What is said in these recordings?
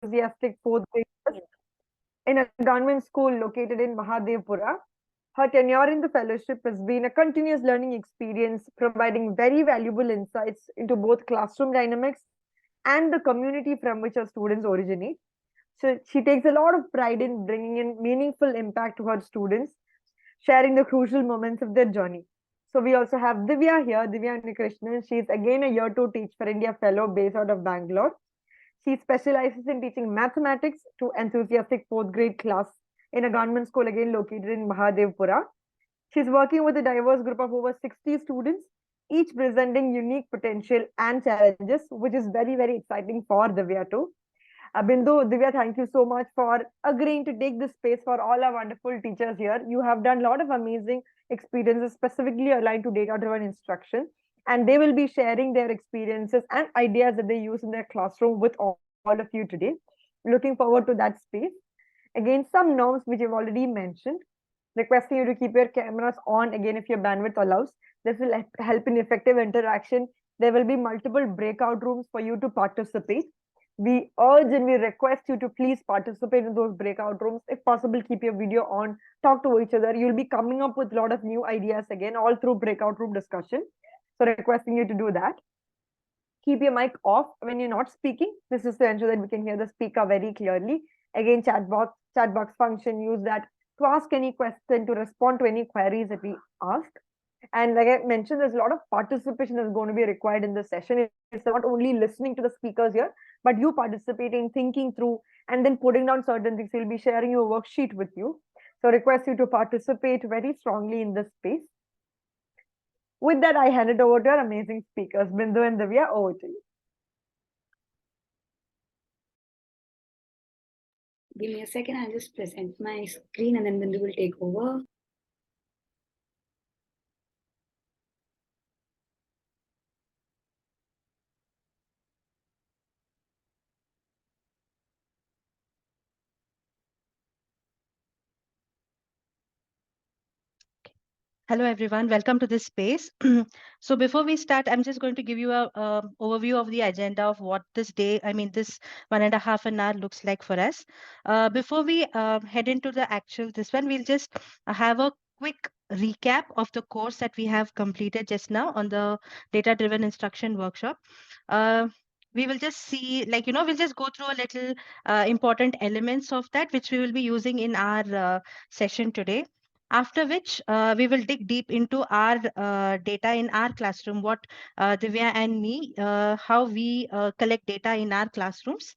enthusiastic fourth graders in a government school located in Mahadevpura. Her tenure in the fellowship has been a continuous learning experience, providing very valuable insights into both classroom dynamics and the community from which her students originate. So she takes a lot of pride in bringing in meaningful impact to her students, sharing the crucial moments of their journey. So we also have Divya here, Divya Unikrishnan. She is again a year two Teach for India fellow based out of Bangalore. She specializes in teaching mathematics to enthusiastic fourth grade class in a government school again located in Mahadevpura. She's working with a diverse group of over 60 students, each presenting unique potential and challenges, which is very, very exciting for Divya too. Bindu, Divya, thank you so much for agreeing to take this space for all our wonderful teachers here. You have done a lot of amazing experiences specifically aligned to data-driven instruction, and they will be sharing their experiences and ideas that they use in their classroom with all of you today. Looking forward to that space. Again, some norms which you've already mentioned. Requesting you to keep your cameras on again if your bandwidth allows. This will help in effective interaction. There will be multiple breakout rooms for you to participate. We urge and we request you to please participate in those breakout rooms. If possible, keep your video on, talk to each other. You'll be coming up with a lot of new ideas again, all through breakout room discussion. So requesting you to do that. Keep your mic off when you're not speaking. This is to ensure that we can hear the speaker very clearly. Again, chat box function, use that to ask any question, to respond to any queries that we ask. And like I mentioned, there's a lot of participation that's going to be required in this session. It's not only listening to the speakers here, but you participating, thinking through, and then putting down certain things. We'll be sharing your worksheet with you. So request you to participate very strongly in this space. With that, I hand it over to our amazing speakers, Bindu and Divya. Over to you. Give me a second, I'll just present my screen and then Bindu will take over. Hello, everyone. Welcome to this space. So before we start, I'm just going to give you a overview of the agenda of what this day, this 1.5 hour looks like for us. Before we head into the this one, we'll just have a quick recap of the course that we have completed just now on the data-driven instruction workshop. We will just see, we'll just go through a little important elements of that, which we will be using in our session today. After which we will dig deep into our data in our classroom, what Divya and me, how we collect data in our classrooms.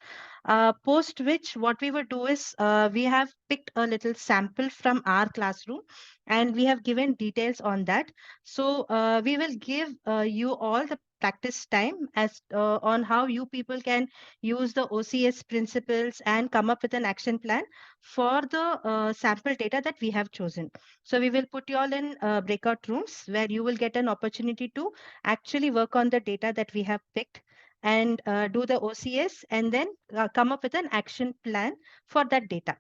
Post which what we would do is we have picked a little sample from our classroom and we have given details on that. So we will give you all the practice time as on how you people can use the OCS principles and come up with an action plan for the sample data that we have chosen. So we will put you all in breakout rooms where you will get an opportunity to actually work on the data that we have picked and do the OCS and then come up with an action plan for that data.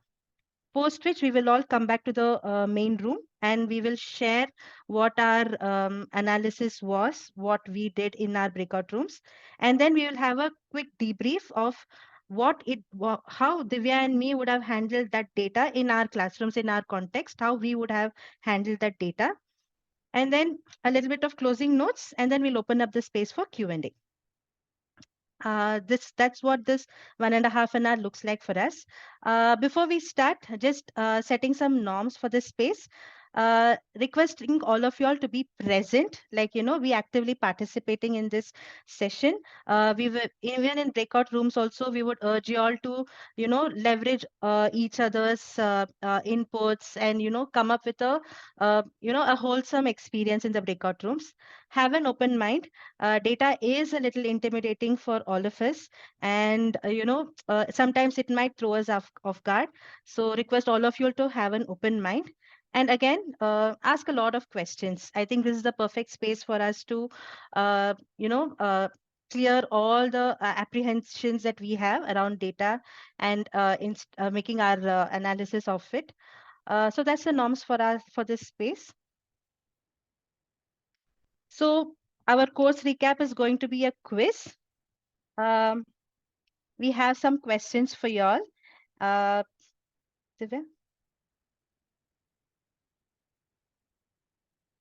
Post which we will all come back to the main room and we will share what our analysis was, what we did in our breakout rooms. And then we will have a quick debrief of how Divya and me would have handled that data in our classrooms, in our context, how we would have handled that data. And then a little bit of closing notes, and then we'll open up the space for Q&A. That's what this 1.5 hour looks like for us. Before we start, just setting some norms for this space. Requesting all of you all to be present, we actively participating in this session. We were even in breakout rooms also, we would urge you all to, leverage each other's inputs and, come up with a wholesome experience in the breakout rooms. Have an open mind. Data is a little intimidating for all of us. And, sometimes it might throw us off guard. So request all of you all to have an open mind. And again, ask a lot of questions. I think this is the perfect space for us to, clear all the apprehensions that we have around data and making our analysis of it. So that's the norms for this space. So our course recap is going to be a quiz. we have some questions for y'all. Divya?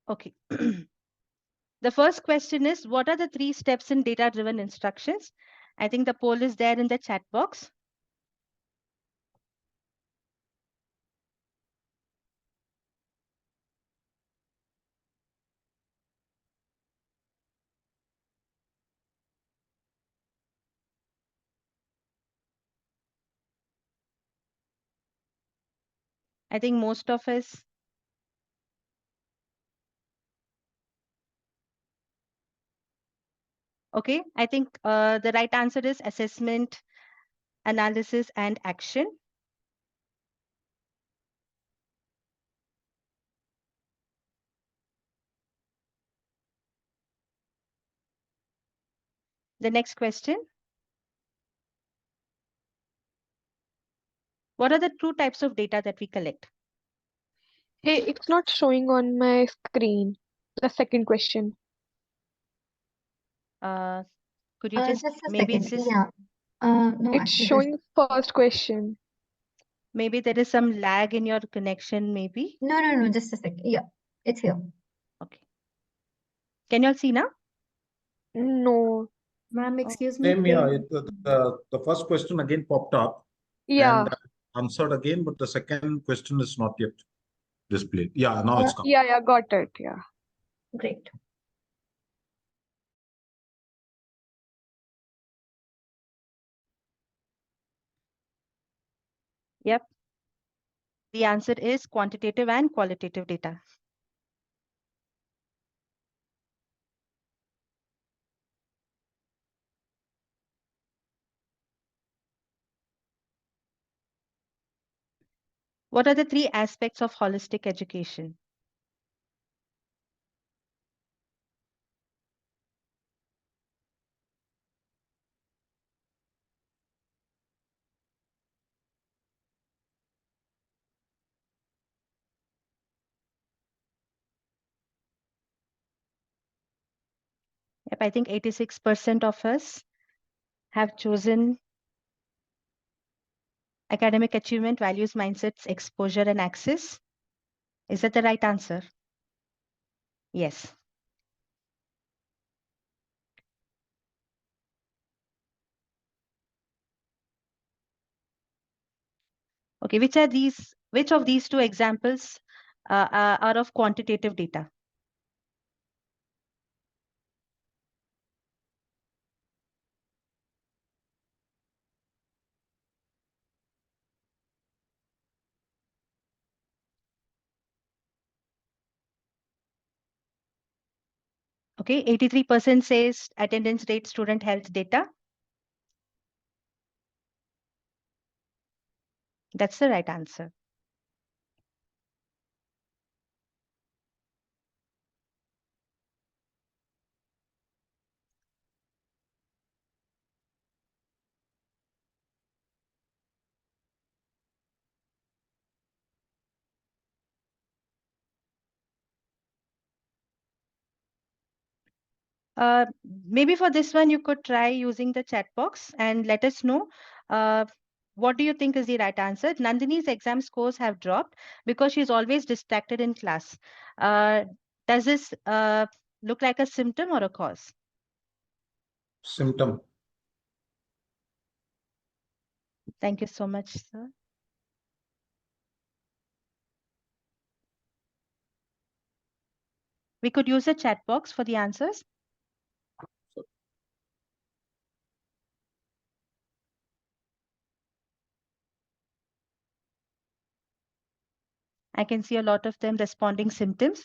Okay. The first question is, what are the 3 steps in data-driven instructions? I think the poll is there in the chat box. I think most of us. Okay, I think the right answer is assessment, analysis, and action. The next question. What are the 2 types of data that we collect? Hey, it's not showing on my screen. The second question. Could you just Just a maybe second. it's just Yeah. No, It's actually, showing first question. maybe there is some lag in your connection, maybe. no, just a second. Yeah, it's here. Okay. Can you all see now? No. Ma'am, excuse me. Same, yeah. The first question again popped up Yeah. and answered again, but the second question is not yet displayed. Yeah, now it's come. Yeah, got it. Yeah. Great. Yep. The answer is quantitative and qualitative data. What are the 3 aspects of holistic education? Yep, I think 86% of us have chosen academic achievement, values, mindsets, exposure, and access. Is that the right answer? Yes. Okay, which of these 2 examples are of quantitative data? Okay, 83% says attendance rate, student health data. That's the right answer. Maybe for this one, you could try using the chat box and let us know what do you think is the right answer. Nandini's exam scores have dropped because she's always distracted in class. Does this look like a symptom or a cause? Symptom. Thank you so much, sir. We could use a chat box for the answers. I can see a lot of them responding symptoms.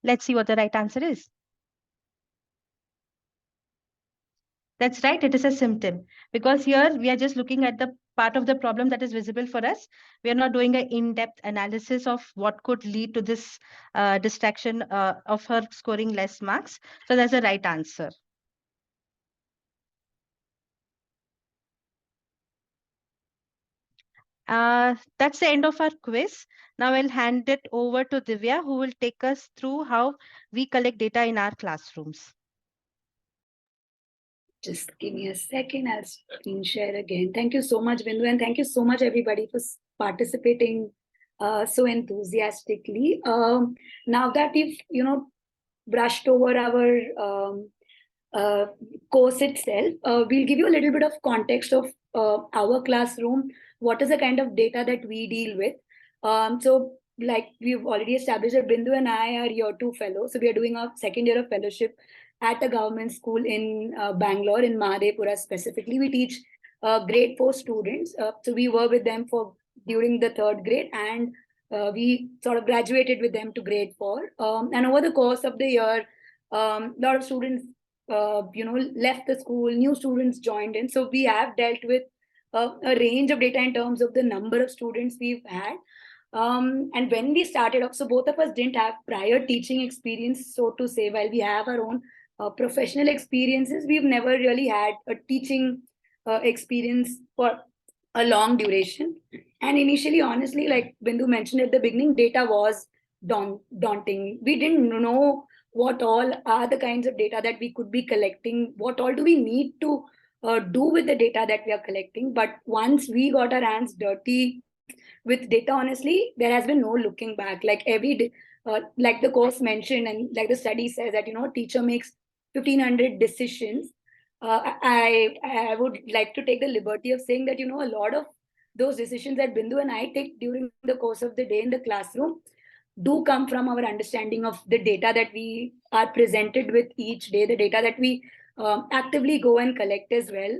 Let's see what the right answer is. That's right, it is a symptom, because here we are just looking at the part of the problem that is visible for us. We are not doing an in-depth analysis of what could lead to this distraction of her scoring less marks. So that's the right answer. That's the end of our quiz. Now I'll hand it over to Divya, who will take us through how we collect data in our classrooms. Just give me a second. I'll screen share again. Thank you so much, Bindu, and thank you so much, everybody, for participating so enthusiastically. Now that we've, brushed over our course itself, we'll give you a little bit of context of our classroom. What is the kind of data that we deal with? So, like we've already established that Bindu and I are year 2 fellows. So we are doing our second year of fellowship at a government school in Bangalore, in Mahadevpura specifically. We teach grade 4 students. So we were with them during the 3rd grade, and we sort of graduated with them to grade 4. And over the course of the year, a lot of students, left the school, new students joined in. So we have dealt with a range of data in terms of the number of students we've had. And when we started off, so both of us didn't have prior teaching experience, so to say. While we have our own professional experiences, we've never really had a teaching experience for a long duration. And initially, honestly, like Bindu mentioned at the beginning, data was daunting. We didn't know what all are the kinds of data that we could be collecting, what all do we need to do with the data that we are collecting. But once we got our hands dirty with data, honestly, there has been no looking back. Like like the course mentioned, and like the study says that, teacher makes 1,500 decisions. I would like to take the liberty of saying that, a lot of those decisions that Bindu and I take during the course of the day in the classroom do come from our understanding of the data that we are presented with each day, the data that we actively go and collect as well.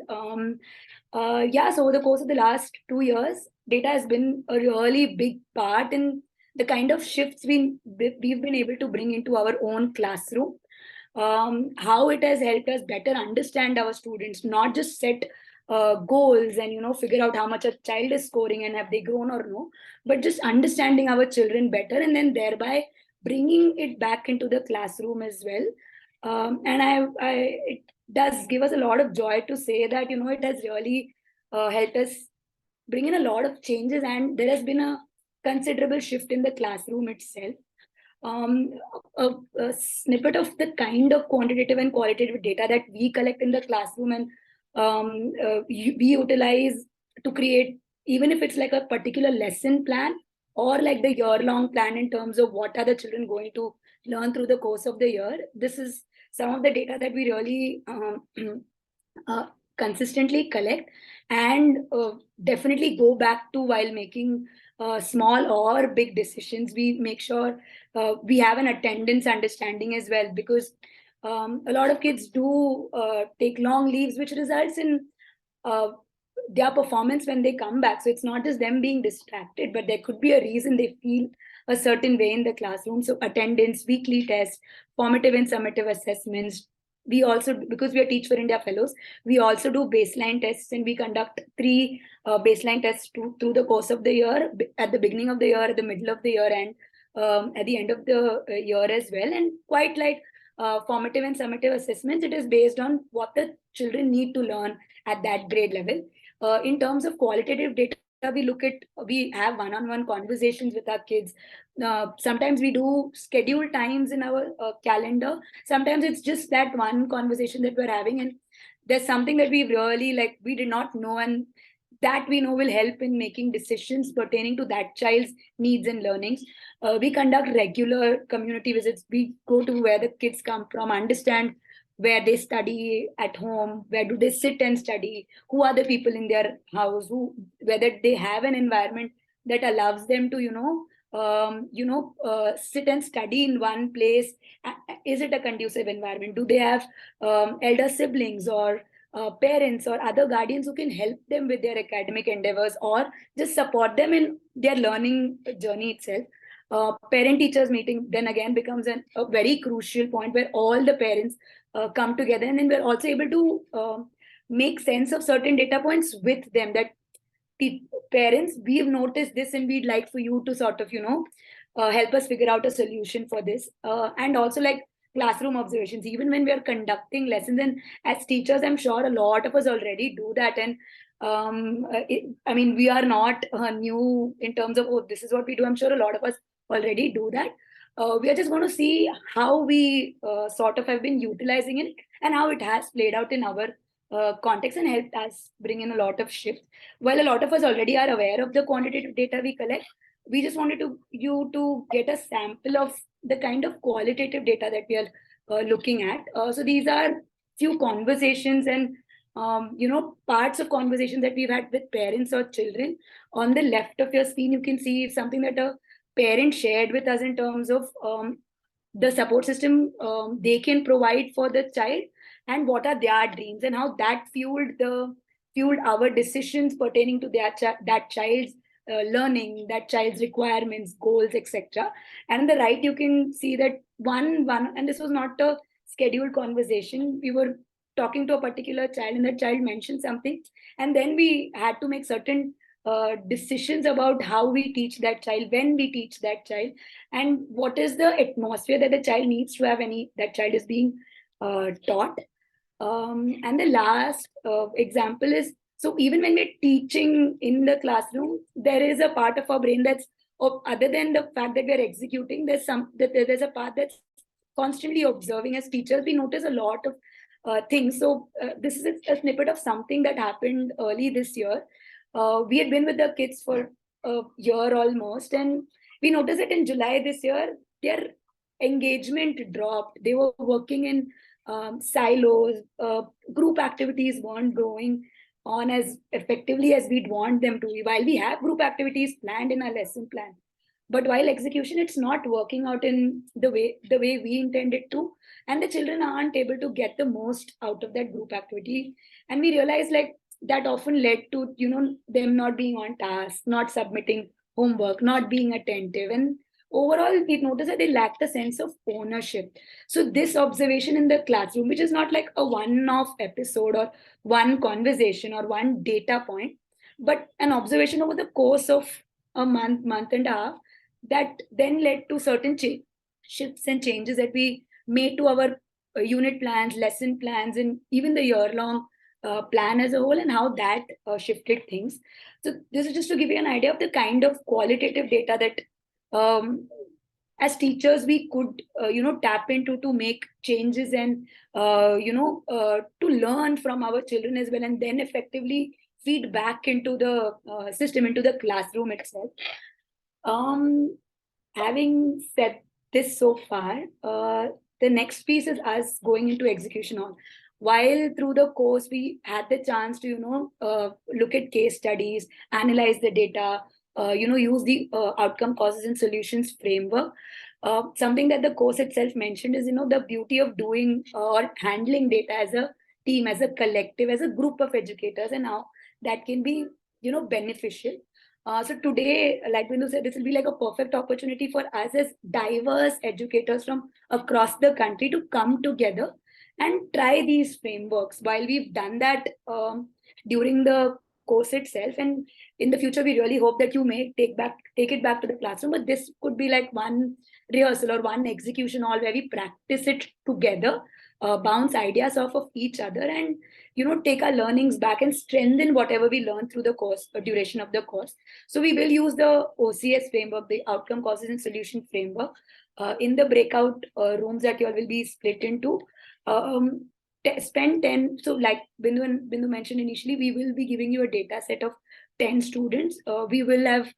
So over the course of the last 2 years, data has been a really big part in the kind of shifts we've been able to bring into our own classroom. How it has helped us better understand our students, not just set goals and figure out how much a child is scoring and have they grown or no, but just understanding our children better, and then thereby bringing it back into the classroom as well. And it does give us a lot of joy to say that it has really helped us bring in a lot of changes, and there has been a considerable shift in the classroom itself. A snippet of the kind of quantitative and qualitative data that we collect in the classroom and we utilize to create, even if it's like a particular lesson plan or like the year-long plan in terms of what are the children going to learn through the course of the year. This is some of the data that we really consistently collect and definitely go back to while making small or big decisions. We make sure we have an attendance understanding as well, because a lot of kids do take long leaves, which results in their performance when they come back. So it's not just them being distracted, but there could be a reason they feel a certain way in the classroom. So attendance, weekly tests, formative and summative assessments. We also, because we are Teach for India fellows, we also do baseline tests, and we conduct 3 baseline tests through the course of the year, at the beginning of the year, at the middle of the year, and at the end of the year as well. And quite like formative and summative assessments, it is based on what the children need to learn at that grade level. In terms of qualitative data, we have one-on-one conversations with our kids. Sometimes we do scheduled times in our calendar. Sometimes it's just that one conversation that we're having, and there's something that we really we did not know, and that we know will help in making decisions pertaining to that child's needs and learnings. We conduct regular community visits. We go to where the kids come from, understand where they study at home, where do they sit and study, who are the people in their house, whether they have an environment that allows them to sit and study in one place. Is it a conducive environment? Do they have elder siblings or parents or other guardians who can help them with their academic endeavors or just support them in their learning journey itself? Parent-teachers meeting then again becomes a very crucial point where all the parents come together, and then we're also able to make sense of certain data points with them, that the parents, we've noticed this and we'd like for you to sort of help us figure out a solution for this. And also classroom observations, even when we are conducting lessons, and as teachers I'm sure a lot of us already do that, and I mean, we are not new in terms of, oh, this is what we do. I'm sure a lot of us already do that. We are just going to see how we sort of have been utilizing it and how it has played out in our context and helped us bring in a lot of shifts. While a lot of us already are aware of the quantitative data we collect, we just wanted you to get a sample of the kind of qualitative data that we are looking at. So these are few conversations and parts of conversations that we've had with parents or children. On the left of your screen, you can see something that a parent shared with us in terms of the support system they can provide for the child and what are their dreams and how that fueled our decisions pertaining to that child's learning, that child's requirements, goals, etc. And on the right, you can see that one, and this was not a scheduled conversation. We were talking to a particular child and that child mentioned something, and then we had to make certain decisions about how we teach that child, when we teach that child, and what is the atmosphere that the child needs to have when that child is being taught. And the last example is, so even when we're teaching in the classroom, there is a part of our brain that's, other than the fact that we're executing, there's a part that's constantly observing. As teachers, we notice a lot of things. So this is a snippet of something that happened early this year. We had been with the kids for a year almost, and we noticed that in July this year, their engagement dropped. They were working in silos. Group activities weren't going on as effectively as we'd want them to. While we have group activities planned in our lesson plan, but while execution, it's not working out in the way we intended to, and the children aren't able to get the most out of that group activity. And we realized like that often led to them not being on task, not submitting homework, not being attentive, and overall we noticed that they lacked a sense of ownership. So this observation in the classroom, which is not like a one-off episode or one conversation or one data point, but an observation over the course of a month and a half, that then led to certain shifts and changes that we made to our unit plans, lesson plans, and even the year-long plan as a whole, and how that shifted things. So this is just to give you an idea of the kind of qualitative data that as teachers we could tap into to make changes and to learn from our children as well, and then effectively feed back into the system, into the classroom itself. Having said this so far, the next piece is us going into execution on. While through the course we had the chance to look at case studies, analyze the data, use the outcome, causes, and solutions framework. Something that the course itself mentioned is the beauty of doing or handling data as a team, as a collective, as a group of educators, and how that can be beneficial. So today, like Bindu said, this will be like a perfect opportunity for us as diverse educators from across the country to come together and try these frameworks. While we've done that during the course itself, and in the future, we really hope that you may take it back to the classroom. But this could be like one rehearsal or one execution all where we practice it together, bounce ideas off of each other, and take our learnings back and strengthen whatever we learn through the course, duration of the course. So we will use the OCS framework, the outcome, causes, and solution framework, in the breakout rooms that you all will be split into. Spend 10, so like Bindu mentioned initially, we will be giving you a data set of 10 students. We will have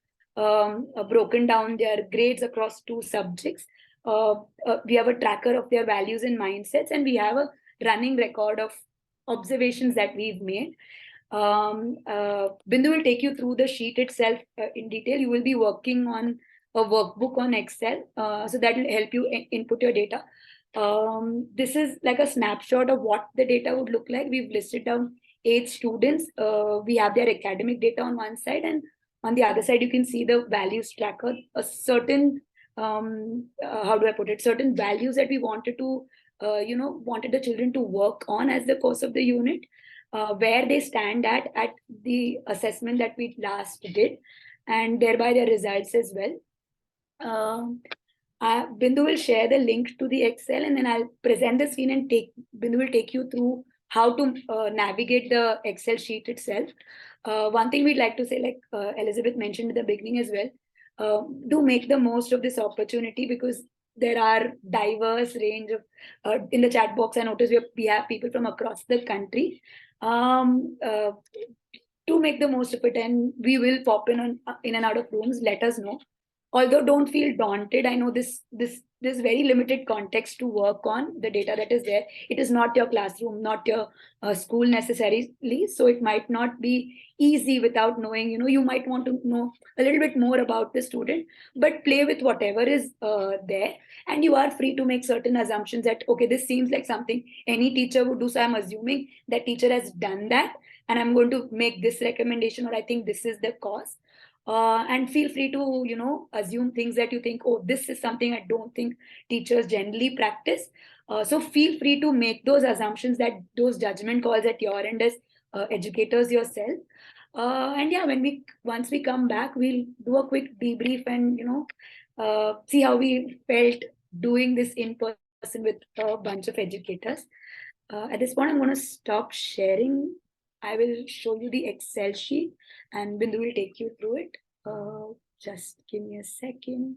broken down their grades across 2 subjects. We have a tracker of their values and mindsets, and we have a running record of observations that we've made. Bindu will take you through the sheet itself in detail. You will be working on a workbook on Excel, so that will help you input your data. This is like a snapshot of what the data would look like. We've listed down 8 students. We have their academic data on one side, and on the other side, you can see the values tracker, a certain, how do I put it, certain values that we wanted to, wanted the children to work on as the course of the unit, where they stand at the assessment that we last did, and thereby their results as well. Bindu will share the link to the Excel, and then I'll present the screen and Bindu will take you through how to navigate the Excel sheet itself. One thing we'd like to say, like Elizabeth mentioned at the beginning as well, do make the most of this opportunity, because there are diverse range of in the chat box. I noticed we have people from across the country. To make the most of it, and we will pop in and out of rooms. Let us know. Although don't feel daunted. I know this very limited context to work on the data that is there. It is not your classroom, not your school necessarily. So it might not be easy without knowing. You might want to know a little bit more about the student, but play with whatever is there, and you are free to make certain assumptions that, okay, this seems like something any teacher would do. So I'm assuming that teacher has done that, and I'm going to make this recommendation, or I think this is the cause. And feel free to assume things that you think, oh, this is something I don't think teachers generally practice. So feel free to make those assumptions, that those judgment calls at your end as educators yourself. And yeah, once we come back, we'll do a quick debrief and see how we felt doing this in person with a bunch of educators. At this point, I'm going to stop sharing. I will show you the Excel sheet, and Bindu will take you through it. Just give me a second.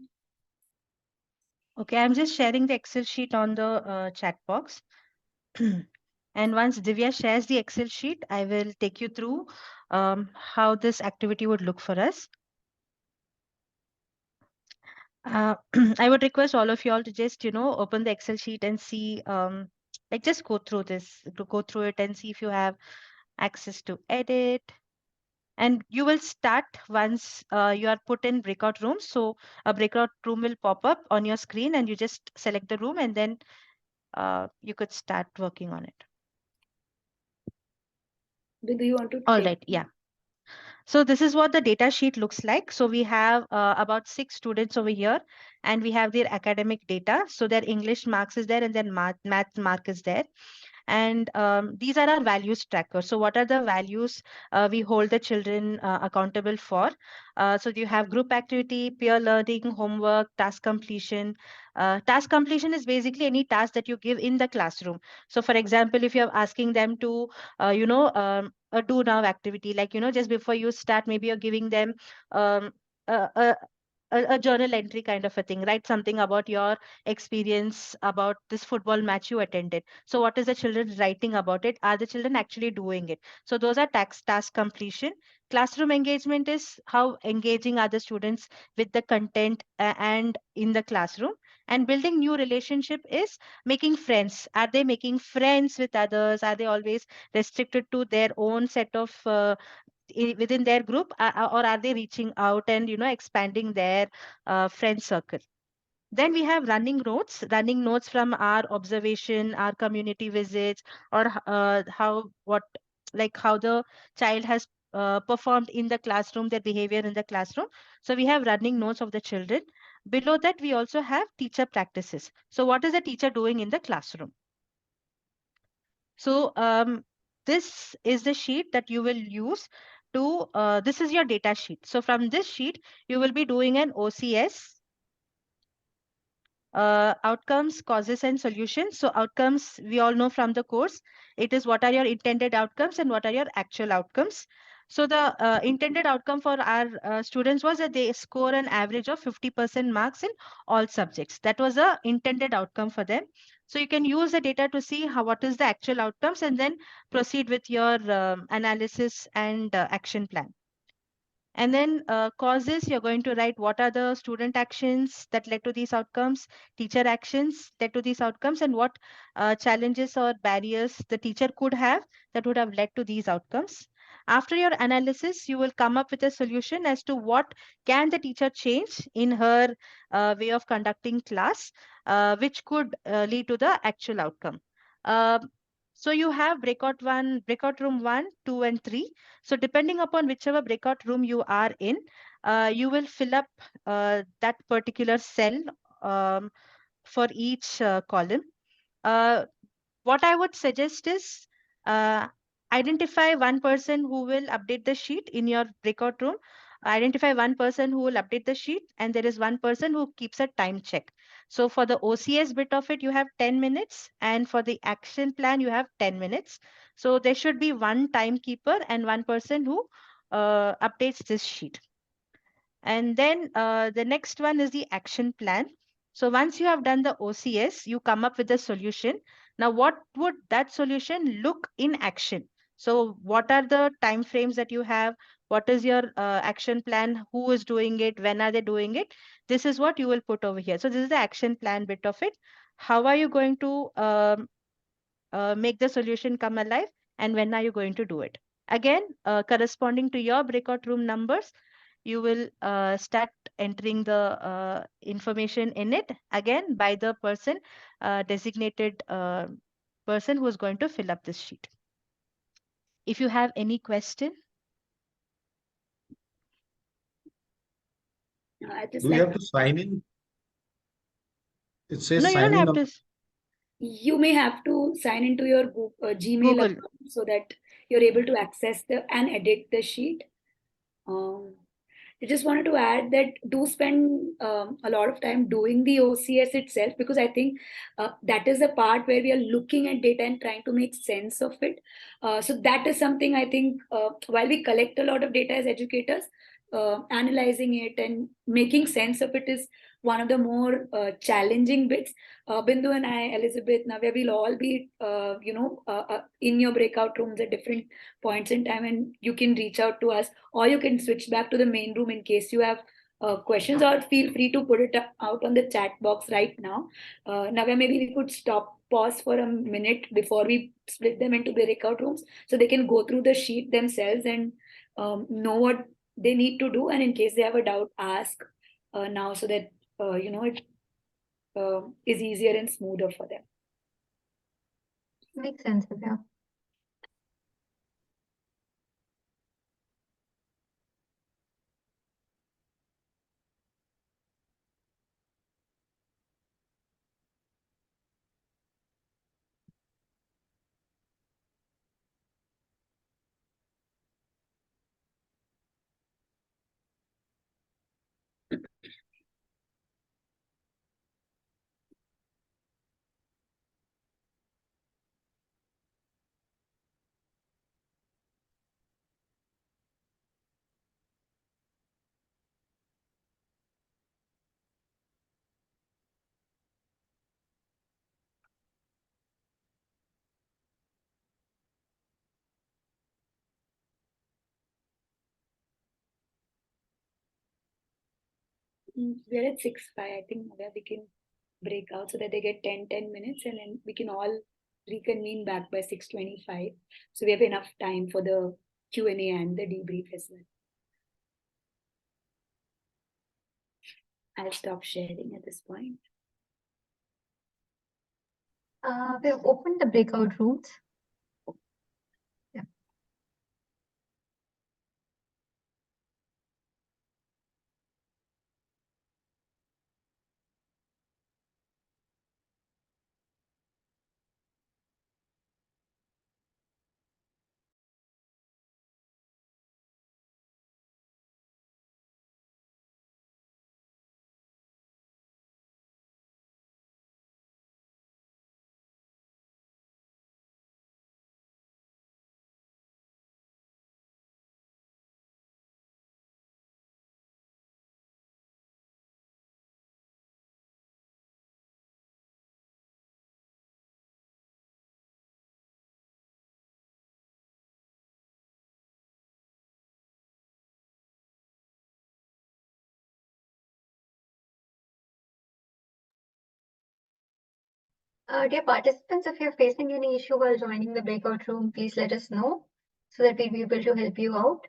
Okay, I'm just sharing the Excel sheet on the chat box. And once Divya shares the Excel sheet, I will take you through how this activity would look for us. I would request all of you all to just, open the Excel sheet and see, like just go through it and see if you have access to edit. And you will start once you are put in breakout rooms. So a breakout room will pop up on your screen, and you just select the room, and then you could start working on it. Do you want to? All right, yeah. So this is what the data sheet looks like. So we have about 6 students over here, and we have their academic data. So their English marks is there, and then math mark is there. And these are our values tracker. So what are the values we hold the children accountable for? So you have group activity, peer learning, homework, task completion. Task completion is basically any task that you give in the classroom. So for example, if you're asking them to, a do now activity, like, just before you start, maybe you're giving them um, a, a journal entry kind of a thing, write something about your experience about this football match you attended. So what is the children writing about it? Are the children actually doing it? So those are task completion. Classroom engagement is how engaging are the students with the content and in the classroom. And building new relationship is making friends. Are they making friends with others? Are they always restricted to their own set of within their group, or are they reaching out and expanding their friend circle? Then we have running notes from our observation, our community visits, or how the child has performed in the classroom, their behavior in the classroom. So we have running notes of the children. Below that, we also have teacher practices. So what is the teacher doing in the classroom? So this is the sheet that you will use to, this is your data sheet. So from this sheet, you will be doing an OCS, outcomes, causes, and solutions. So outcomes, we all know from the course, it is what are your intended outcomes and what are your actual outcomes. So the intended outcome for our students was that they score an average of 50% marks in all subjects. That was the intended outcome for them. So you can use the data to see what is the actual outcomes, and then proceed with your analysis and action plan. And then causes, you're going to write what are the student actions that led to these outcomes, teacher actions led to these outcomes, and what challenges or barriers the teacher could have that would have led to these outcomes. After your analysis, you will come up with a solution as to what can the teacher change in her way of conducting class, which could lead to the actual outcome. So you have breakout room 1, 2, and 3. So depending upon whichever breakout room you are in, you will fill up that particular cell for each column. What I would suggest is identify one person who will update the sheet in your breakout room. Identify one person who will update the sheet, and there is one person who keeps a time check. So for the OCS bit of it, you have 10 minutes, and for the action plan, you have 10 minutes. So there should be one timekeeper and one person who updates this sheet. And then the next one is the action plan. So once you have done the OCS, you come up with a solution. Now, what would that solution look in action? So what are the time frames that you have? What is your action plan? Who is doing it? When are they doing it? This is what you will put over here. So this is the action plan bit of it. How are you going to make the solution come alive? And when are you going to do it? Again, corresponding to your breakout room numbers, you will start entering the information in it again by the person, designated person who is going to fill up this sheet. If you have any question. Do we have to sign in? It says No, you sign don't in. have to. You may have to sign into your Gmail Google. account so that you're able to access and edit the sheet. I just wanted to add that do spend a lot of time doing the OCS itself, because I think that is the part where we are looking at data and trying to make sense of it. So that is something I think while we collect a lot of data as educators, analyzing it and making sense of it is one of the more challenging bits. Bindu and I, Elizabeth, Navya, will all be, in your breakout rooms at different points in time, and you can reach out to us, or you can switch back to the main room in case you have questions, or feel free to put it out on the chat box right now. Navya, maybe we could pause for a minute before we split them into breakout rooms so they can go through the sheet themselves and know what they need to do, and in case they have a doubt, ask now, so that it is easier and smoother for them. Makes sense, yeah. We're at 6:05. I think where we can break out so that they get 10 minutes, and then we can all reconvene back by 6:25. So we have enough time for the Q&A and the debrief as well. I'll stop sharing at this point. We've opened the breakout rooms. Yeah. Dear participants, if you're facing any issue while joining the breakout room, please let us know so that we'll be able to help you out.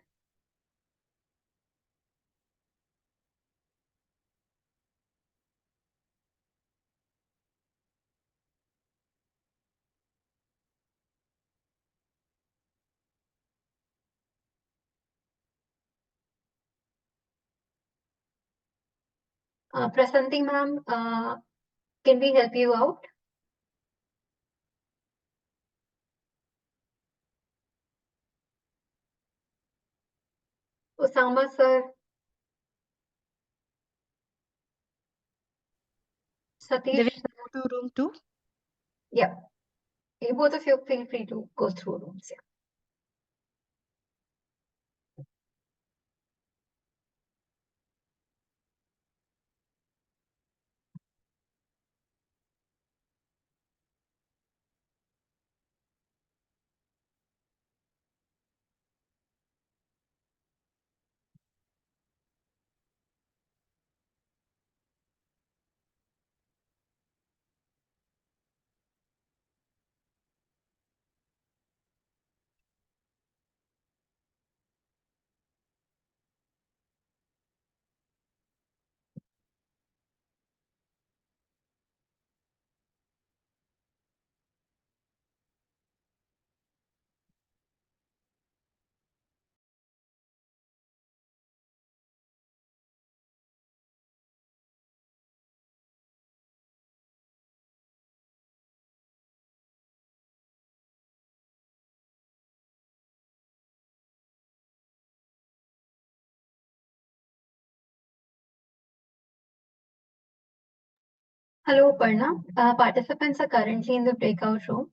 Prasanti ma'am, can we help you out? Osama sir. Satish. Go to room 2. Yeah. Both of you feel free to go through rooms. Yeah. Hello, Parna. Participants are currently in the breakout room.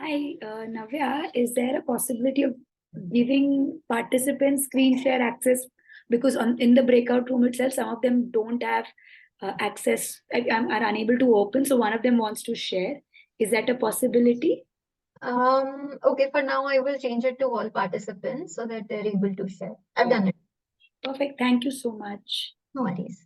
Hi, Navya, is there a possibility of giving participants screen share access? Because in the breakout room itself, some of them don't have access, are unable to open. So one of them wants to share. Is that a possibility? Okay, for now, I will change it to all participants so that they're able to share. I've done it. Perfect. Thank you so much. No worries.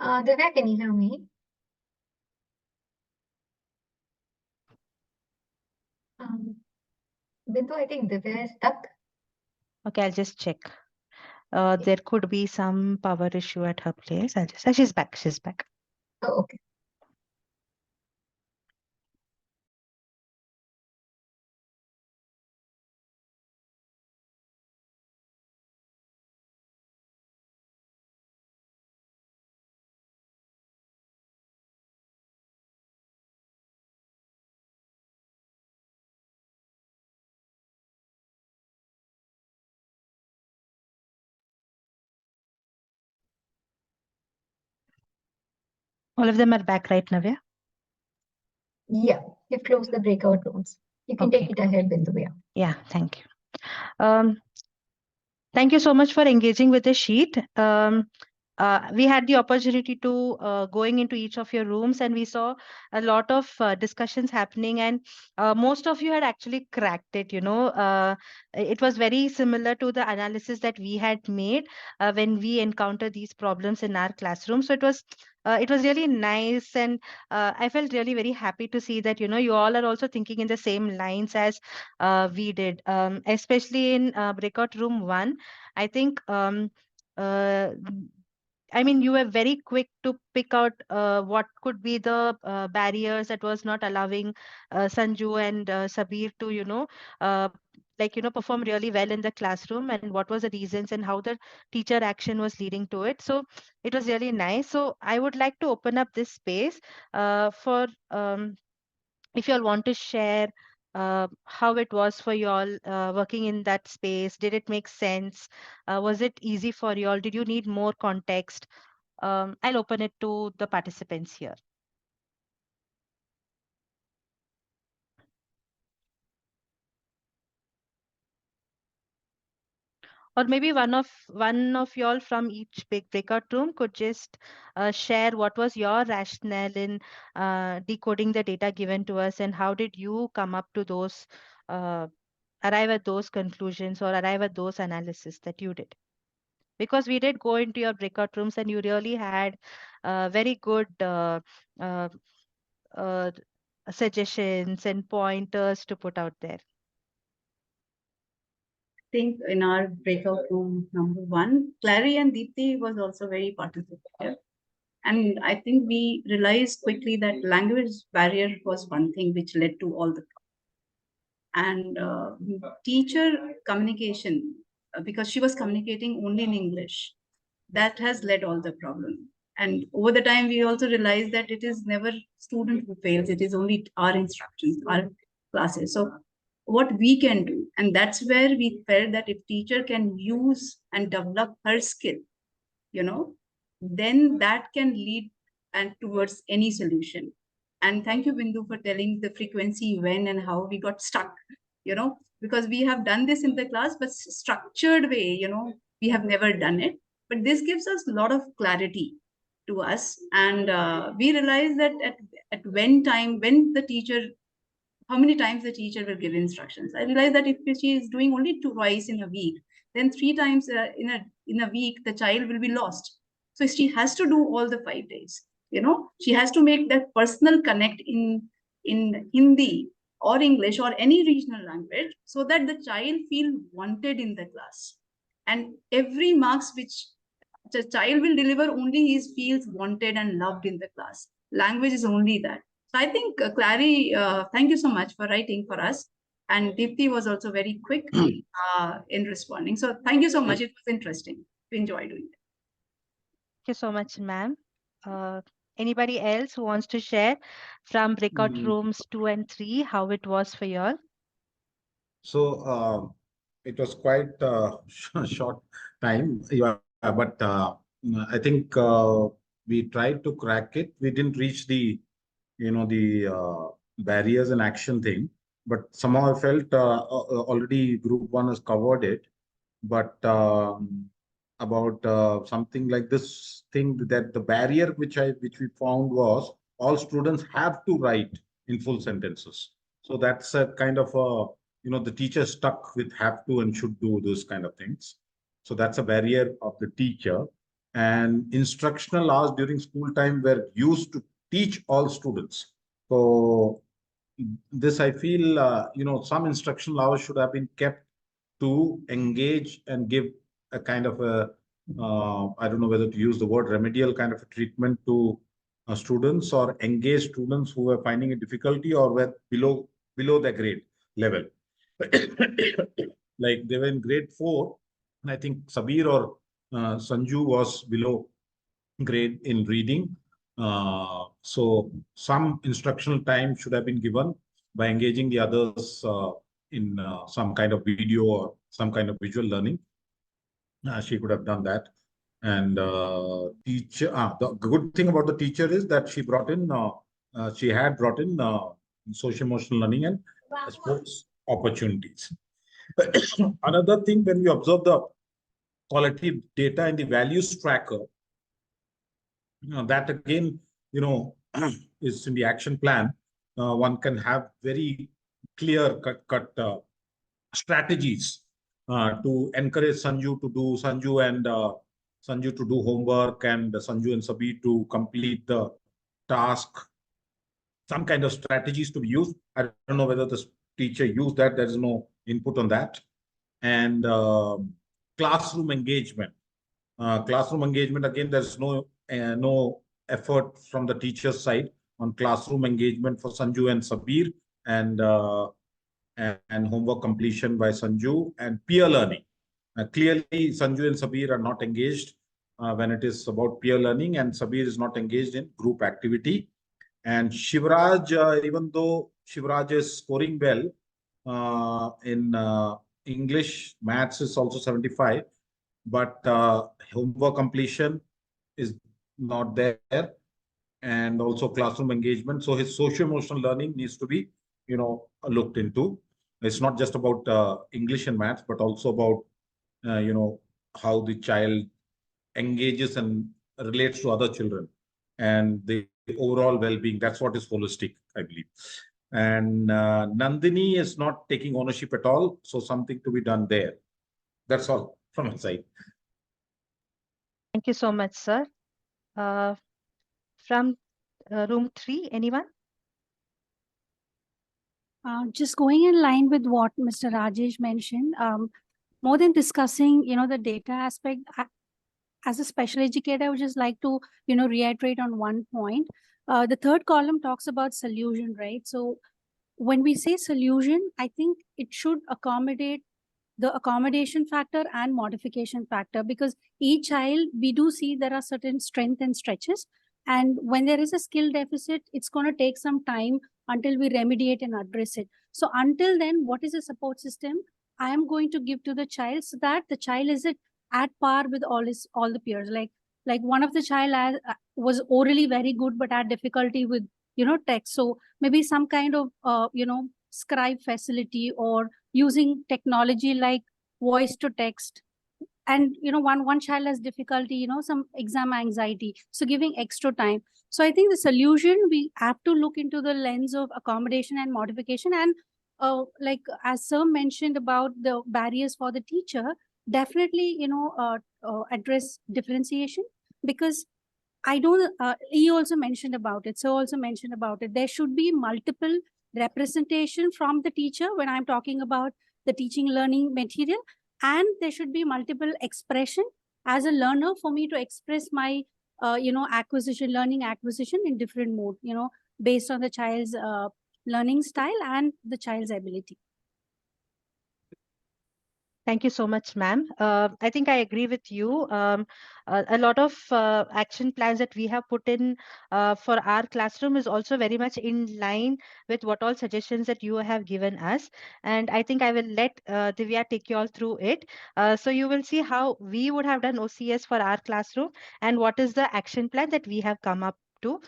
Divya, can you hear me? Bindu, I think Divya is stuck. Okay, I'll just check. There could be some power issue at her place. She's back. She's back. Oh, okay. All of them are back, right, Navya? Yeah, you've closed the breakout rooms. You can take it ahead, Bindu. Yeah. Yeah, thank you. Thank you so much for engaging with the sheet. We had the opportunity to going into each of your rooms, and we saw a lot of discussions happening, and most of you had actually cracked it. It was very similar to the analysis that we had made when we encountered these problems in our classroom. So it was really nice, and I felt really very happy to see that you all are also thinking in the same lines as we did, especially in breakout room 1. I think I mean, you were very quick to pick out what could be the barriers that was not allowing Sanju and Sabir to, perform really well in the classroom, and what was the reasons and how the teacher action was leading to it. So it was really nice. So I would like to open up this space for if you all want to share how it was for you all working in that space. Did it make sense? Was it easy for you all? Did you need more context? I'll open it to the participants here. Or maybe one of y'all from each big breakout room could just share what was your rationale in decoding the data given to us, and how did you come up to those arrive at those conclusions or arrive at those analysis that you did. Because we did go into your breakout rooms and you really had very good uh, suggestions and pointers to put out there. I think in our breakout room number 1, Clary and Deepthi was also very participative. And I think we realized quickly that language barrier was one thing which led to all the and teacher communication, because she was communicating only in English, that has led all the problem. And over the time, we also realized that it is never student who fails, it is only our instructions, our classes. So what we can do, and that's where we felt that if teacher can use and develop her skill, then that can lead and towards any solution. And thank you, Bindu, for telling the frequency when and how we got stuck, because we have done this in the class, but structured way, we have never done it. But this gives us a lot of clarity to us. And we realize that at when the teacher, how many times the teacher will give instructions. I realize that if she is doing only twice in a week, then 3 times in a week, the child will be lost. So she has to do all the 5 days. She has to make that personal connect in Hindi or English or any regional language, so that the child feel wanted in the class. And every marks which the child will deliver, only he feels wanted and loved in the class. Language is only that. So I think Clary, thank you so much for writing for us. And Deepthi was also very quick in responding. So thank you so much. It was interesting. We enjoyed doing it. Thank you so much, ma'am. Anybody else who wants to share from breakout rooms 2 and 3, how it was for you all? So it was quite a short time, but I think we tried to crack it. We didn't reach the barriers and action thing, but somehow I felt already group 1 has covered it. But about something like this thing, that the barrier which we found was all students have to write in full sentences. So that's a kind of a, the teacher stuck with have to and should do those kind of things. So that's a barrier of the teacher. And instructional hours during school time were used to teach all students. So this I feel, some instructional hours should have been kept to engage and give a kind of a, I don't know whether to use the word remedial kind of a treatment to students, or engage students who were finding a difficulty or were below their grade level. Like they were in grade 4, and I think Sabir or Sanju was below grade in reading. So some instructional time should have been given by engaging the others in some kind of video or some kind of visual learning. She could have done that. And the good thing about the teacher is that she had brought in social emotional learning and sports opportunities. Another thing, when we observe the quality data in the values tracker, that again, is in the action plan. One can have very clear cut strategies to encourage Sanju to do homework, and Sanju and Sabir to complete the task. Some kind of strategies to be used. I don't know whether the teacher used that. There's no input on that. And classroom engagement. Again, there's no effort from the teacher's side on classroom engagement for Sanju and Sabir, and homework completion by Sanju, and peer learning. Clearly, Sanju and Sabir are not engaged when it is about peer learning, and Sabir is not engaged in group activity. And Shivraj, even though Shivraj is scoring well in English, maths is also 75, but homework completion is not there, and also classroom engagement. So his socio-emotional learning needs to be, looked into. It's not just about English and maths, but also about, how the child engages and relates to other children, and the overall well-being. That's what is holistic, I believe. And Nandini is not taking ownership at all, so something to be done there. That's all from my side. Thank you so much, sir. From room 3, anyone? Just going in line with what Mr. Rajesh mentioned, more than discussing, the data aspect, as a special educator, I would just like to, reiterate on one point. The third column talks about solution, right? So when we say solution, I think it should accommodate the accommodation factor and modification factor, because each child, we do see there are certain strengths and stretches. And when there is a skill deficit, it's going to take some time until we remediate and address it. So until then, what is a support system I am going to give to the child, so that the child is at par with all the peers? Like one of the child was orally very good, but had difficulty with, text. So maybe some kind of, scribe facility, or using technology like voice to text. And, one child has difficulty, some exam anxiety. So giving extra time. So I think the solution, we have to look into the lens of accommodation and modification. And like as sir mentioned about the barriers for the teacher, definitely, address differentiation, because I know he also mentioned about it. So also mentioned about it. There should be multiple representation from the teacher when I'm talking about the teaching learning material, and there should be multiple expression as a learner for me to express my learning acquisition in different mode, based on the child's learning style and the child's ability. Thank you so much, ma'am. I think I agree with you. A lot of action plans that we have put in for our classroom is also very much in line with what all suggestions that you have given us. And I think I will let Divya take you all through it. So you will see how we would have done OCS for our classroom and what is the action plan that we have come up to.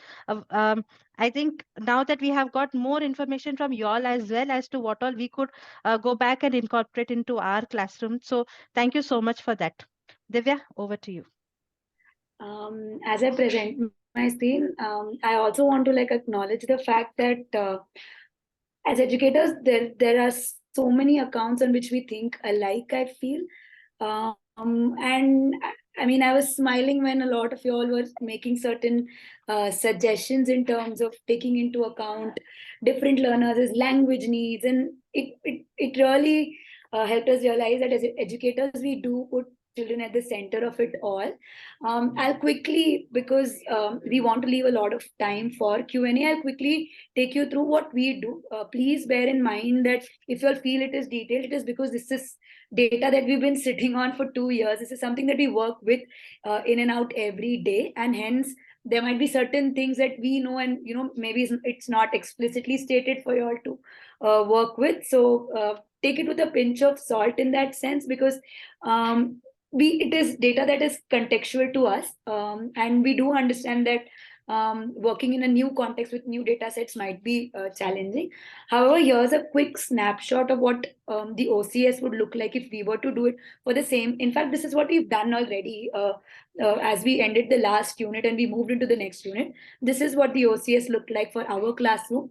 I think now that we have got more information from you all, as well as to what all we could go back and incorporate into our classroom. So thank you so much for that. Divya, over to you. As I present my screen, I also want to acknowledge the fact that as educators, there are so many accounts on which we think alike, I feel. And I mean, I was smiling when a lot of you all were making certain suggestions in terms of taking into account different learners' language needs, and it really helped us realize that as educators, we do put children at the center of it all. I'll quickly, because we want to leave a lot of time for Q&A, I'll quickly take you through what we do. Please bear in mind that if you all feel it is detailed, it is because this is data that we've been sitting on for 2 years. This is something that we work with in and out every day, and hence there might be certain things that we know, and maybe it's not explicitly stated for you all to work with. So take it with a pinch of salt in that sense, because it is data that is contextual to us, and we do understand that working in a new context with new data sets might be challenging. However, here's a quick snapshot of what the OCS would look like if we were to do it for the same. In fact, this is what we've done already as we ended the last unit and we moved into the next unit. This is what the OCS looked like for our classroom.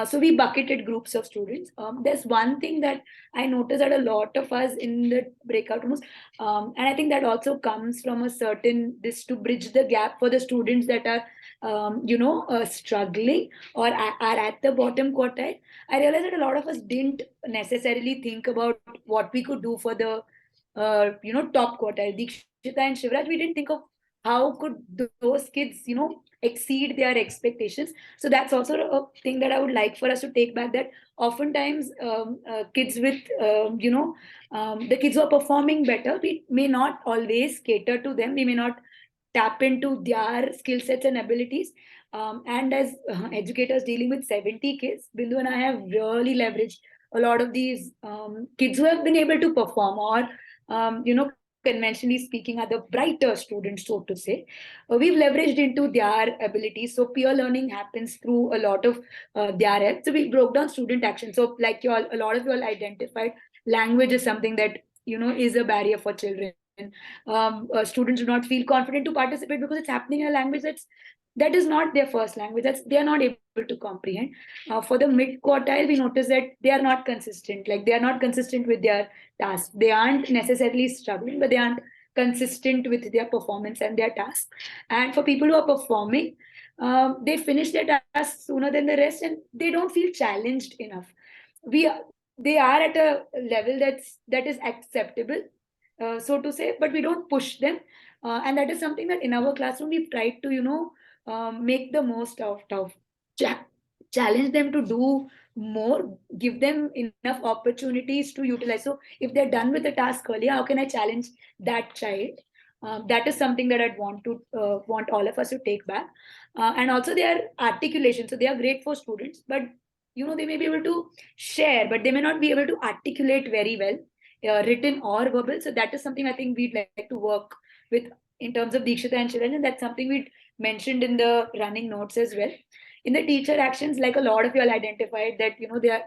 So we bucketed groups of students. There's one thing that I noticed that a lot of us in the breakout rooms, and I think that also comes from a certain, this to bridge the gap for the students that are struggling or are at the bottom quartile. I realized that a lot of us didn't necessarily think about what we could do for the top quartile. Deekshita and Shivraj, we didn't think of how could those kids exceed their expectations. So that's also a thing that I would like for us to take back, that oftentimes kids with the kids who are performing better, we may not always cater to them, we may not tap into their skill sets and abilities. And as educators dealing with 70 kids, Bindu and I have really leveraged a lot of these kids who have been able to perform, or conventionally speaking, are the brighter students, so to say. We've leveraged into their abilities. So peer learning happens through a lot of their help. So we broke down student action. So like a lot of you all identified, language is something that is a barrier for children. Students do not feel confident to participate because it's happening in a language that is not their first language, they are not able to comprehend. For the mid quartile, we notice that they are not consistent, like they are not consistent with their task. They aren't necessarily struggling, but they aren't consistent with their performance and their task. And for people who are performing, they finish their tasks sooner than the rest, and they don't feel challenged enough. They are at a level that is acceptable, so to say, but we don't push them. And that is something that in our classroom we've tried to make the most out of. Challenge them to do more, give them enough opportunities to utilize. So if they're done with the task earlier, how can I challenge that child? That is something that I'd want all of us to take back. And also their articulation. So they are great for students, but they may be able to share, but they may not be able to articulate very well, written or verbal. So that is something I think we'd like to work with in terms of Deekshita and Shiran, and that's something we'd mentioned in the running notes as well. In the teacher actions, like a lot of you all identified that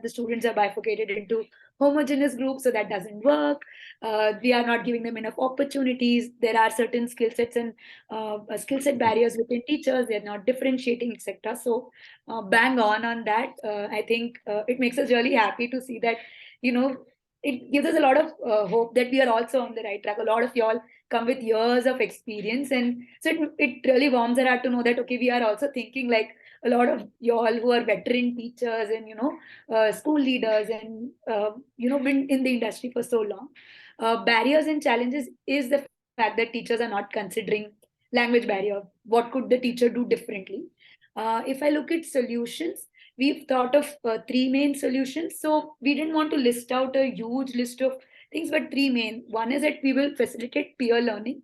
the students are bifurcated into homogeneous groups, so that doesn't work. We are not giving them enough opportunities. There are certain skill sets and skill set barriers within teachers. They're not differentiating, etc. So bang on that. I think it makes us really happy to see that it gives us a lot of hope that we are also on the right track. A lot of y'all come with years of experience, and so it really warms our heart to know that okay, we are also thinking like a lot of y'all who are veteran teachers and school leaders and been in the industry for so long. Barriers and challenges is the fact that teachers are not considering language barrier. What could the teacher do differently? If I look at solutions, we've thought of 3 main solutions. So we didn't want to list out a huge list of things, but 3 main. One is that we will facilitate peer learning.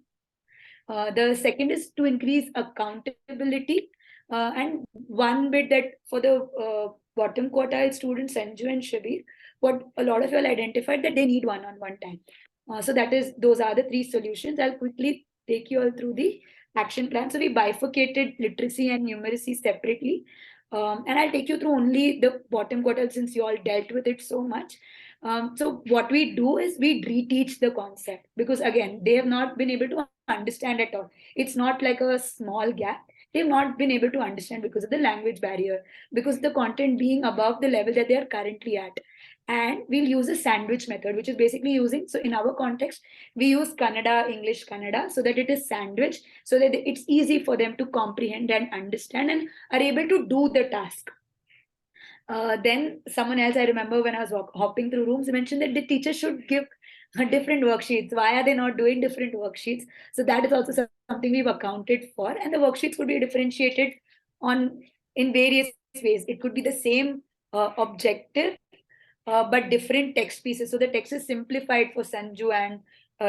The second is to increase accountability. And one bit that for the bottom quartile students, Sanju and Shabir, what a lot of you all identified that they need one-on-one time. So those are the 3 solutions. I'll quickly take you all through the action plan. So we bifurcated literacy and numeracy separately. And I'll take you through only the bottom quartile since you all dealt with it so much. So what we do is we reteach the concept, because again, they have not been able to understand at all. It's not like a small gap. They've not been able to understand because of the language barrier, because the content being above the level that they are currently at. And we'll use a sandwich method, which is basically using, so in our context, we use Kannada, English, Kannada, so that it is sandwich, so that it's easy for them to comprehend and understand and are able to do the task. Then someone else, I remember when I was hopping through rooms, mentioned that the teacher should give different worksheets. Why are they not doing different worksheets? So that is also something we've accounted for. And the worksheets could be differentiated in various ways. It could be the same objective, but different text pieces. So the text is simplified for Sanju and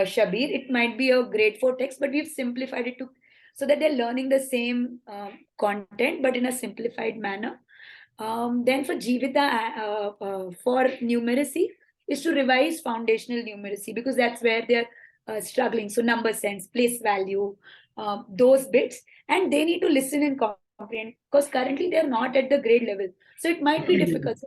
Shabir. It might be a grade 4 text, but we've simplified it so that they're learning the same content, but in a simplified manner. Then for Jeevita, for numeracy, is to revise foundational numeracy, because that's where they're struggling. So number sense, place value, those bits, and they need to listen and comprehend, because currently they're not at the grade level. So it might be difficult.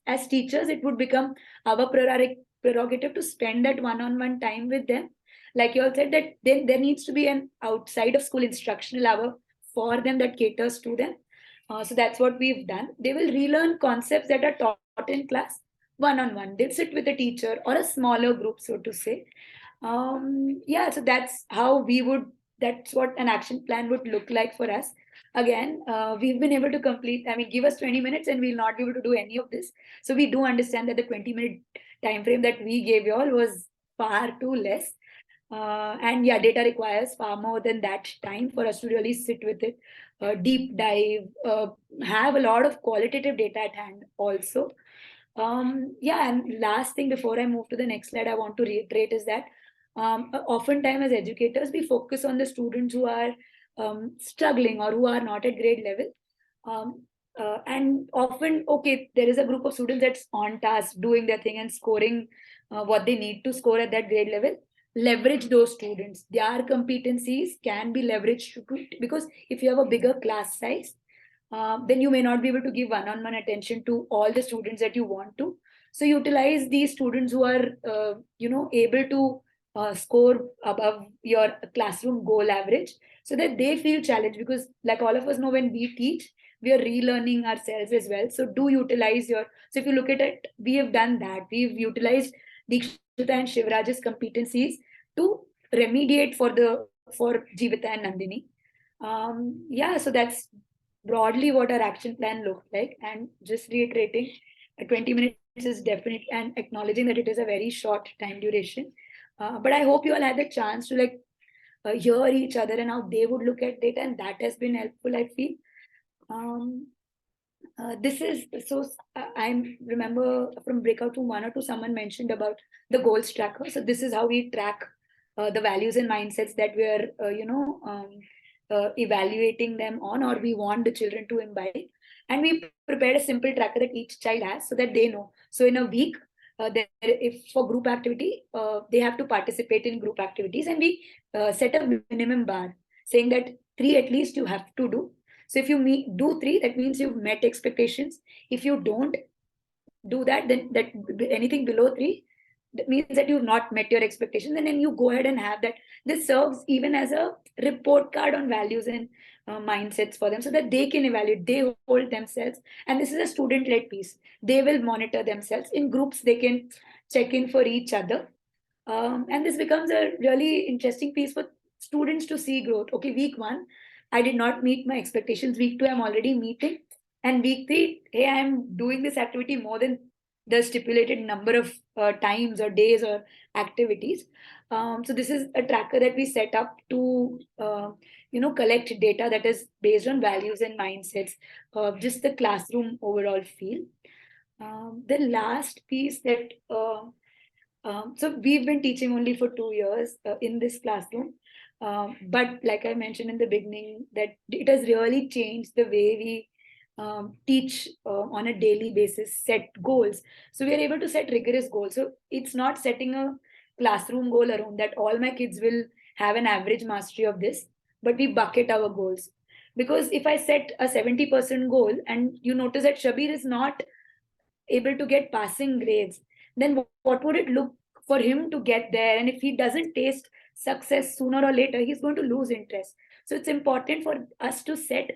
As teachers, it would become our prerogative to spend that one-on-one time with them. Like you all said, that then there needs to be an outside of school instructional hour for them that caters to them. So that's what we've done. They will relearn concepts that are taught in class one-on-one. They'll sit with a teacher or a smaller group, so to say. Yeah, so that's how that's what an action plan would look like for us. Again, we've been able to complete, give us 20 minutes and we'll not be able to do any of this. So we do understand that the 20-minute time frame that we gave you all was far too less. And yeah, data requires far more than that time for us to really sit with it, deep dive, have a lot of qualitative data at hand also. Yeah, and last thing before I move to the next slide, I want to reiterate is that oftentimes as educators, we focus on the students who are struggling or who are not at grade level. And often, okay, there is a group of students that's on task, doing their thing and scoring what they need to score at that grade level. Leverage those students. Their competencies can be leveraged because if you have a bigger class size, then you may not be able to give one-on-one attention to all the students that you want to. So utilize these students who are, able to score above your classroom goal average, so that they feel challenged, because like all of us know, when we teach, we are relearning ourselves as well. So do utilize so if you look at it, we have done that. We've utilized Deekshita and Shivraj's competencies to remediate for Jeevita and Nandini. Yeah, so that's broadly what our action plan looked like. And just reiterating, 20 minutes is definitely, and acknowledging that it is a very short time duration. But I hope you all had the chance to hear each other and how they would look at data, and that has been helpful, I feel. I remember from breakout room 1 or 2, someone mentioned about the goals tracker. So this is how we track the values and mindsets that we are, evaluating them on, or we want the children to imbibe. And we prepared a simple tracker that each child has, so that they know. So in a week, if for group activity, they have to participate in group activities, and we set a minimum bar saying that 3 at least you have to do. So if you do 3, that means you've met expectations. If you don't do that, then anything below 3, that means that you've not met your expectations. And then you go ahead and have that. This serves even as a report card on values and mindsets for them, so that they can evaluate, they hold themselves. And this is a student-led piece. They will monitor themselves. In groups, they can check in for each other. And this becomes a really interesting piece for students to see growth. Okay, week 1, I did not meet my expectations. Week 2, I'm already meeting. And week 3, hey, I'm doing this activity more than the stipulated number of times or days or activities. So this is a tracker that we set up to, collect data that is based on values and mindsets, just the classroom overall feel. The last piece that, so we've been teaching only for 2 years in this classroom. But like I mentioned in the beginning, that it has really changed the way we teach on a daily basis, set goals. So we are able to set rigorous goals. So it's not setting a classroom goal around that all my kids will have an average mastery of this, but we bucket our goals. Because if I set a 70% goal and you notice that Shabir is not able to get passing grades, then what would it look for him to get there? And if he doesn't taste success sooner or later, he's going to lose interest. So it's important for us to set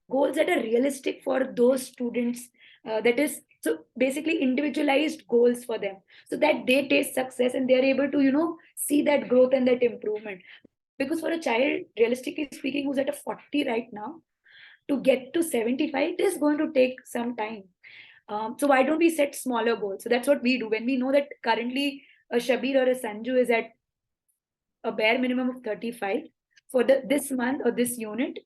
goals that are realistic for those students, that is So basically individualized goals for them, so that they taste success and they're able to see that growth and that improvement. Because for a child, realistically speaking, who's at a 40 right now, to get to 75, it is going to take some time. So why don't we set smaller goals? So that's what we do. When we know that currently a Shabir or a Sanju is at a bare minimum of 35 for this month or this unit,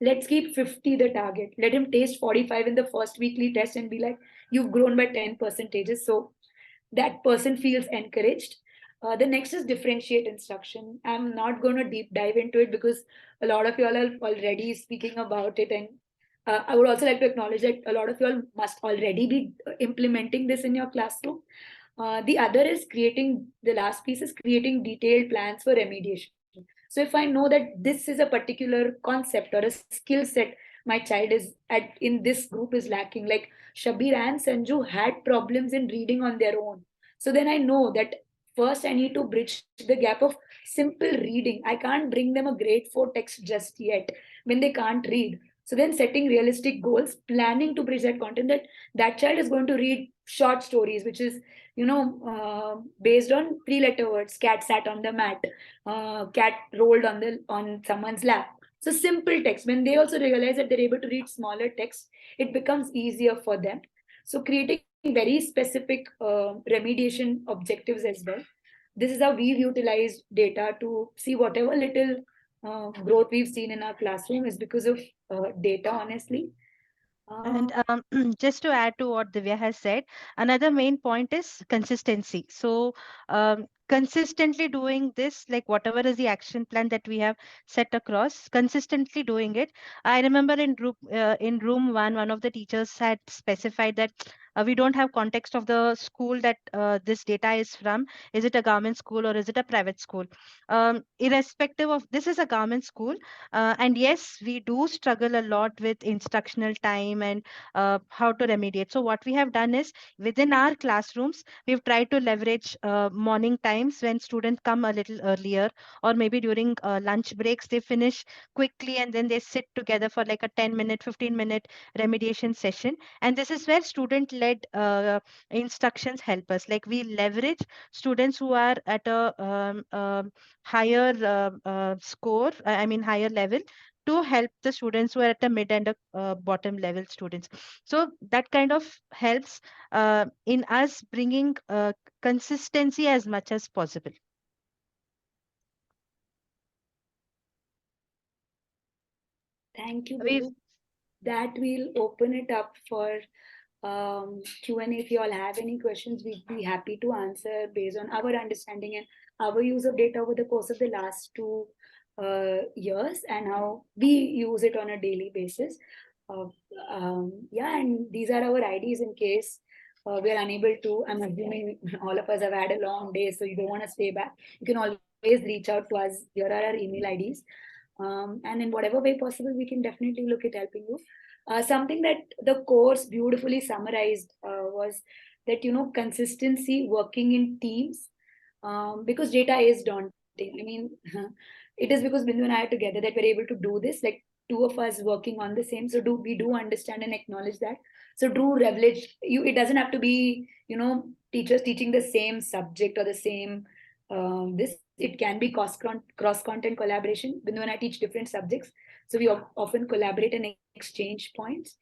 let's keep 50 the target. Let him taste 45 in the first weekly test and be like, you've grown by 10 percentages. So that person feels encouraged. The next is differentiate instruction. I'm not going to deep dive into it because a lot of you all are already speaking about it. And I would also like to acknowledge that a lot of you all must already be implementing this in your classroom. The other is the last piece is creating detailed plans for remediation. So if I know that this is a particular concept or a skill set my child is in this group is lacking, like Shabir and Sanju had problems in reading on their own. So then I know that first I need to bridge the gap of simple reading. I can't bring them a grade 4 text just yet when they can't read. So then setting realistic goals, planning to bridge that content, that child is going to read short stories, which is based on 3-letter words. Cat sat on the mat, cat rolled on someone's lap. So simple text. When they also realize that they're able to read smaller text, it becomes easier for them. So creating very specific remediation objectives as well. This is how we've utilized data to see whatever little growth we've seen in our classroom is because of data, honestly. And just to add to what Divya has said, another main point is consistency. So consistently doing this, like whatever is the action plan that we have set across, consistently doing it. I remember in room one of the teachers had specified that we don't have context of the school that this data is from. Is it a government school or is it a private school? Irrespective of, this is a government school, and yes, we do struggle a lot with instructional time and how to remediate. So what we have done is within our classrooms, we've tried to leverage morning times when students come a little earlier, or maybe during lunch breaks, they finish quickly and then they sit together for like a 10-minute, 15-minute remediation session. And this is where student-led instructions help us. Like we leverage students who are at a higher score, I mean higher level, to help the students who are at the mid and bottom level students. So that kind of helps in us bringing consistency as much as possible. Thank you, We've- Bindu. That we'll open it up for Q&A. If you all have any questions, we'd be happy to answer based on our understanding and our use of data over the course of the last 2 years and how we use it on a daily basis. Yeah, and these are our IDs in case we are unable to. I'm assuming all of us have had a long day, so you don't want to stay back. You can always reach out to us. Here are our email IDs. And in whatever way possible, we can definitely look at helping you. Something that the course beautifully summarized was that, consistency, working in teams, because data is daunting. I mean, it is because Bindu and I are together that we're able to do this, like 2 of us working on the same. So we do understand and acknowledge that. So do leverage you. It doesn't have to be, teachers teaching the same subject or the same this. It can be cross-content collaboration. Bindu and I teach different subjects, so we often collaborate and exchange points.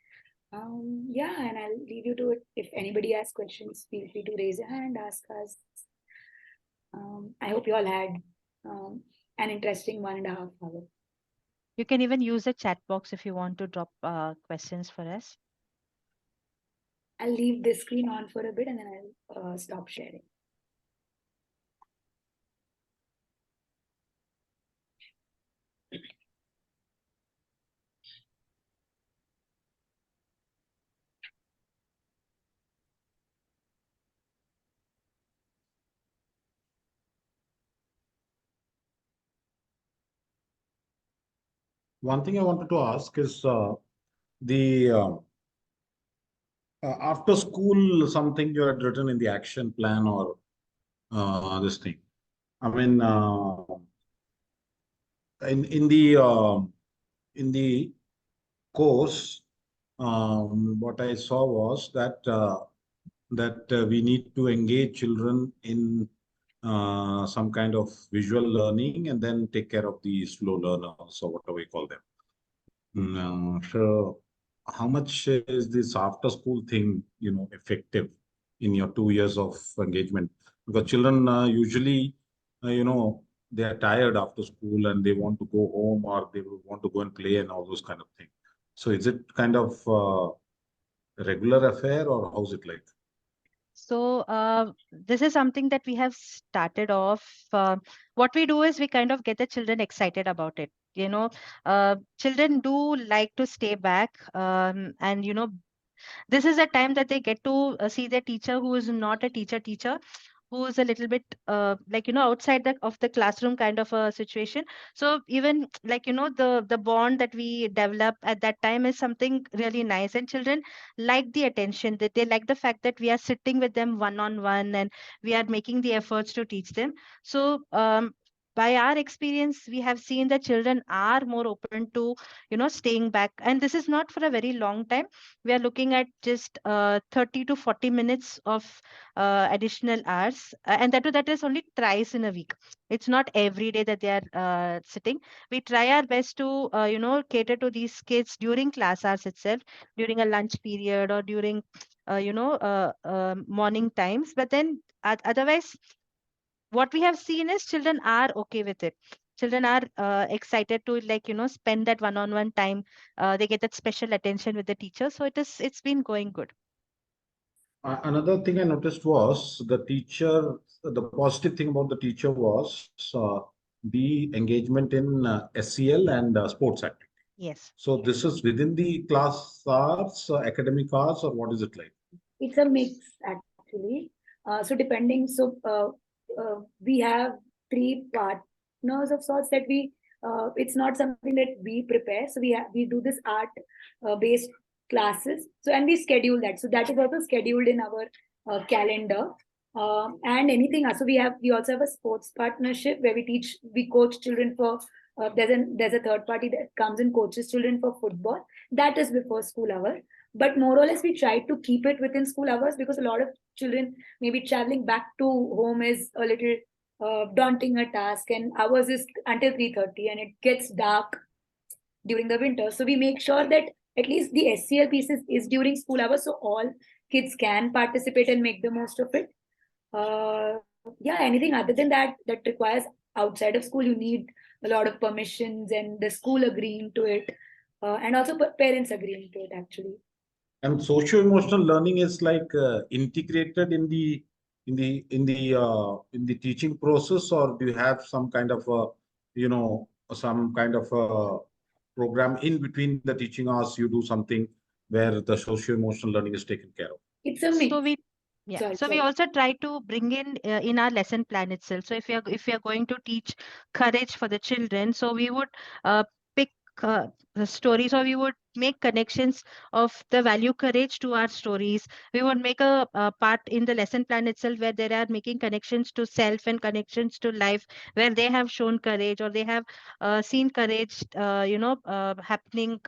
Yeah, and I'll leave you to it. If anybody has questions, feel free to raise your hand, ask us. I hope you all had an interesting 1.5 hours. You can even use the chat box if you want to drop questions for us. I'll leave this screen on for a bit and then I'll stop sharing. One thing I wanted to ask is after school, something you had written in the action plan or this thing. I mean, in the course, what I saw was that that we need to engage children in some kind of visual learning and then take care of the slow learners or whatever we call them. So how much is this after school thing, effective in your 2 years of engagement? Because children usually, they are tired after school and they want to go home or they want to go and play and all those kind of things. So is it kind of a regular affair or how's it like? So this is something that we have started off. What we do is we kind of get the children excited about it. Children do like to stay back, and this is a time that they get to see their teacher who is not a teacher, who is a little bit outside of the classroom kind of a situation. So even the bond that we develop at that time is something really nice, and children like the attention, that they like the fact that we are sitting with them one on one and we are making the efforts to teach them. So by our experience, we have seen that children are more open to staying back, and this is not for a very long time. We are looking at just 30 to 40 minutes of additional hours, and that is only thrice in a week. It's not every day that they are sitting. We try our best to cater to these kids during class hours itself, during a lunch period or during morning times. But then otherwise, what we have seen is children are okay with it. Children are excited to spend that one-on-one time. They get that special attention with the teacher, so it's been going good. Another thing I noticed was the positive thing about the teacher was the engagement in SEL and sports activity. Yes. So this is within the class hours, academic hours, or what is it like? It's a mix actually. So depending, we have 3 partners of sorts that it's not something that we prepare. So we do this art based classes. So and we schedule that. So that is also scheduled in our calendar. And anything else. So we also have a sports partnership where we coach children for. There's a third party that comes and coaches children for football. That is before school hour. But more or less, we try to keep it within school hours because a lot of children maybe traveling back to home is a little daunting a task, and ours is until 3:30 and it gets dark during the winter. So we make sure that at least the SEL pieces is during school hours, so all kids can participate and make the most of it. Anything other than that requires outside of school, you need a lot of permissions and the school agreeing to it, and also parents agreeing to it actually. And socio-emotional learning is like integrated in the teaching process, or do you have some kind of program in between the teaching hours? You do something where the socio-emotional learning is taken care of. It's a mix. So we also try to bring in our lesson plan itself. So if we are going to teach courage for the children, so we would pick the stories, or we would make connections of the value courage to our stories. We would make a part in the lesson plan itself where they are making connections to self and connections to life, where they have shown courage or they have seen courage happening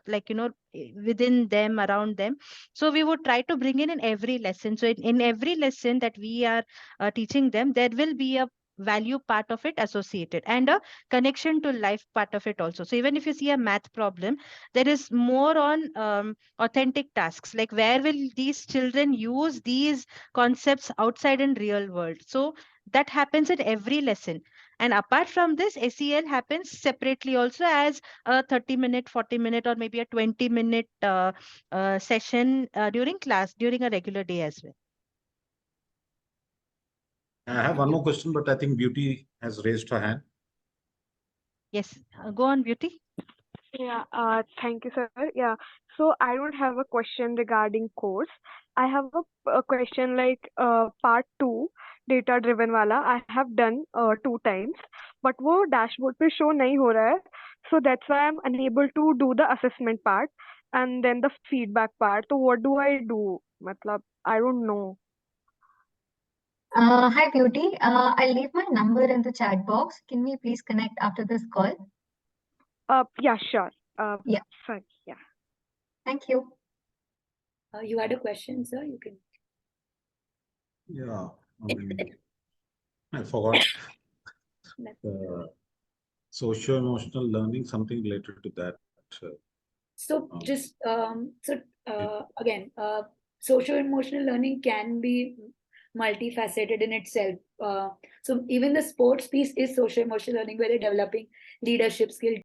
within them, around them. So we would try to bring in every lesson. So in every lesson that we are teaching them, there will be a value part of it associated and a connection to life part of it also. So even if you see a math problem, there is more on authentic tasks, like where will these children use these concepts outside in real world. So that happens in every lesson. And apart from this, SEL happens separately also as a 30-minute, 40-minute, or maybe a 20-minute session during class, during a regular day as well. I have one more question, but I think Beauty has raised her hand. Yes, go on, Beauty. Yeah, thank you, sir. Yeah, so I don't have a question regarding course. I have a question like part 2, data driven wala. I have done 2 times, but वो dashboard पे show नहीं हो रहा है. So that's why I'm unable to do the assessment part and then the feedback part. So what do I do? मतलब, I don't know. Hi, Beauty. I'll leave my number in the chat box. Can we please connect after this call? Yeah, sure. Yeah. Fine. Yeah. Thank you. You had a question, sir? You can. Yeah, I mean, I forgot. Socio-emotional learning, something related to that. So Um, just again, social emotional learning can be multifaceted in itself. So even the sports piece is social emotional learning, where they're developing leadership skill,